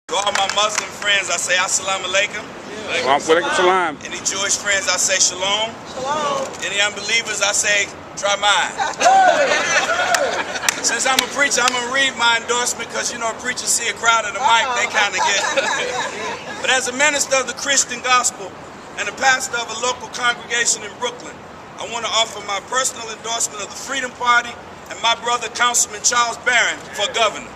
To all my Muslim friends, I say Assalamu alaikum. Salam. Any Jewish friends, I say Shalom. Shalom. Any unbelievers, I say try mine. Since I'm a preacher, I'm going to read my endorsement because, you know, preachers see a crowd at the mic, they kind of get it. But as a minister of the Christian gospel and a pastor of a local congregation in Brooklyn, I want to offer my personal endorsement of the Freedom Party and my brother, Councilman Charles Barron, for governor.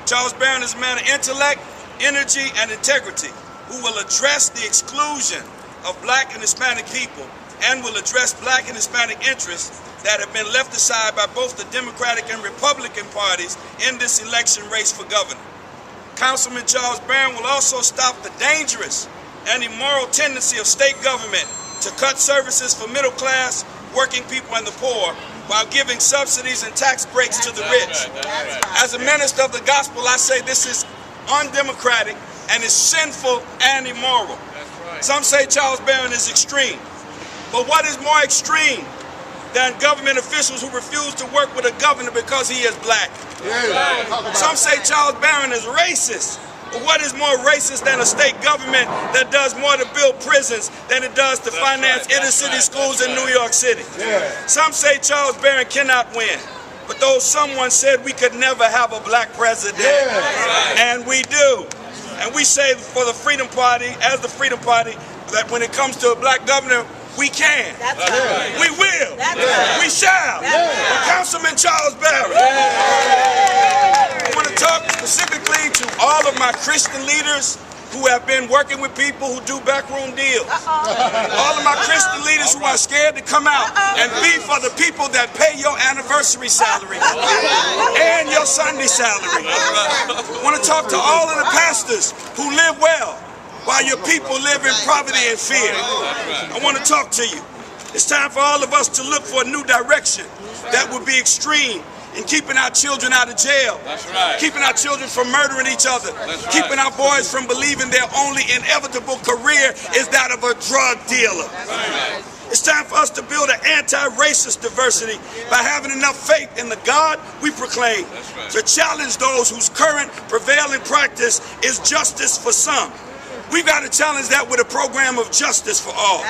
Charles Barron is a man of intellect, energy, and integrity who will address the exclusion of black and Hispanic people and will address black and Hispanic interests that have been left aside by both the Democratic and Republican parties in this election race for governor. Councilman Charles Barron will also stop the dangerous and immoral tendency of state government to cut services for middle class, working people, and the poor while giving subsidies and tax breaks to the rich. As a minister of the gospel, I say this is undemocratic and is sinful and immoral. Some say Charles Barron is extreme. But what is more extreme than government officials who refuse to work with a governor because he is black? Some say Charles Barron is racist. But what is more racist than a state government that does more to build prisons than it does to finance inner city schools in New York City? Some say Charles Barron cannot win. But though someone said we could never have a black president, and we do. And we say for the Freedom Party, as the Freedom Party, that when it comes to a black governor, we can. We will. We shall. For Councilman Charles Barron. I want to talk specifically to all of my Christian leaders who have been working with people who do backroom deals. All of my Christian leaders who are scared to come out and be for the people that pay your anniversary salary and your Sunday salary. I want to talk to all of the pastors who live well while your people live in poverty and fear. I want to talk to you. It's time for all of us to look for a new direction that will be extreme in keeping our children out of jail, keeping our children from murdering each other, keeping our boys from believing their only inevitable career is that of a drug dealer. It's time for us to build an anti-racist diversity by having enough faith in the God we proclaim to challenge those whose current prevailing practice is justice for some. We've got to challenge that with a program of justice for all.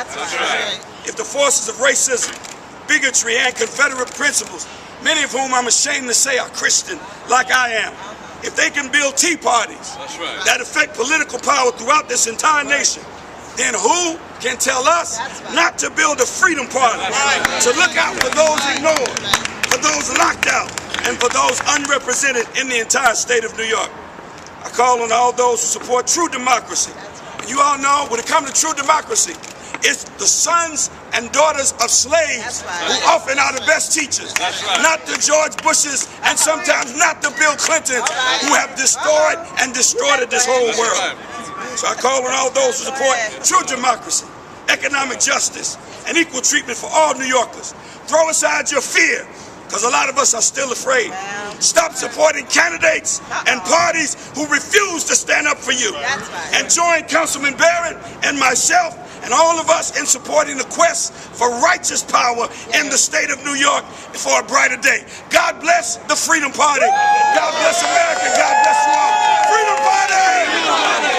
If the forces of racism, bigotry, and Confederate principles, many of whom I'm ashamed to say are Christian, like I am, if they can build tea parties that affect political power throughout this entire nation, then who can tell us not to build a freedom party, to look out for those ignored, for those locked out, and for those unrepresented in the entire state of New York? I call on all those who support true democracy. And you all know, when it comes to true democracy, it's the sons and daughters of slaves who often are the best teachers, not the George Bushes and sometimes not the Bill Clintons who have destroyed and destroyed this whole world. So I call on all those who support true democracy, economic justice, and equal treatment for all New Yorkers. Throw aside your fear, because a lot of us are still afraid. Stop supporting candidates and parties who refuse to stand up for you. And join Councilman Barron and myself and all of us in supporting the quest for righteous power in the state of New York for a brighter day. God bless the Freedom Party. God bless America. God bless you all. Freedom Party!